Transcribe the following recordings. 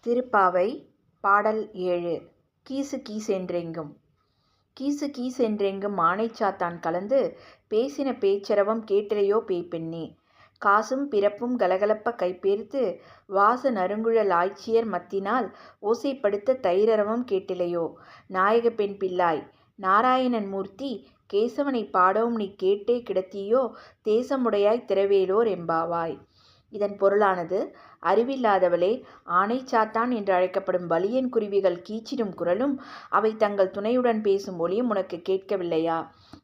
திருப்பாவை பாடல் 7. கீசு கீசென்றெங்கும். கீசு கீசென்றெங்கும் ஆனைச்சாத்தான் கலந்து பேசின பேச்சரவம் கேட்டிலையோ பேய்ப்பெண்ணே. காசும் பிறப்பும் கலகலப்ப கைப்பேர்த்து வாச நறுங்குழல் ஆய்ச்சியர் மத்தினால் ஓசைப்படுத்த தைரரவம் கேட்டிலையோ. நாயக பெண் பிள்ளாய் நாராயணன் மூர்த்தி கேசவனைப் பாடவும் நீ கேட்டே கிடத்தியோ தேசமுடையாய் திரவேலோர் எம்பாவாய். இதன் பொருளானது, அறிவில்லாதவளே, ஆனைச்சாத்தான் என்று அழைக்கப்படும் வலியன் குருவிகள் கீச்சிடும் குரலும் அவை தங்கள் துணையுடன் பேசும் ஒலியும் உனக்கு கேட்கவில்லையா?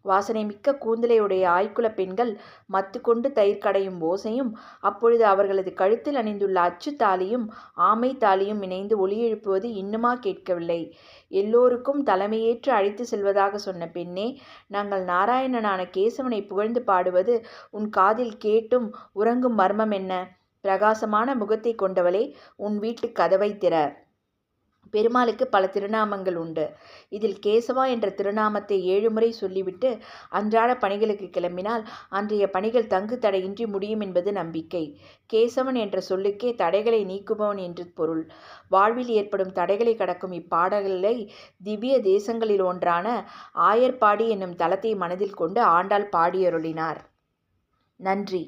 வாசனை மிக்க கூந்தலையுடைய ஆய்குலப் பெண்கள் மத்து கொண்டு தயிர் கடையும் ஓசையும், அப்பொழுது அவர்களது கழுத்தில் அணிந்துள்ள அச்சு தாலியும் ஆமை தாலியும் இணைந்து ஒலி எழுப்புவது இன்னுமா கேட்கவில்லை? எல்லோருக்கும் தலைமையேற்று அழைத்து செல்வதாக சொன்ன பெண்ணே, நாங்கள் நாராயணனான கேசவனை புகழ்ந்து பாடுவது உன் காதில் கேட்டும் உறங்கும் மர்மம் என்ன? பிரகாசமான முகத்தை கொண்டவளே, உன் வீட்டு கதவை திற. பெருமாளுக்கு பல திருநாமங்கள் உண்டு. இதில் கேசவா என்ற திருநாமத்தை 7 முறை சொல்லிவிட்டு அன்றாட பணிகளுக்கு கிளம்பினால் அன்றைய பணிகள் தங்கு தடையின்றி முடியும் என்பது நம்பிக்கை. கேசவன் என்ற சொல்லுக்கே தடைகளை நீக்குபவன் என்று பொருள். வாழ்வில் ஏற்படும் தடைகளை கடக்கும் இப்பாடல்களை திவ்ய தேசங்களில் ஒன்றான ஆயர்பாடி என்னும் தலத்தை மனதில் கொண்டு ஆண்டாள் பாடியருளினார். நன்றி.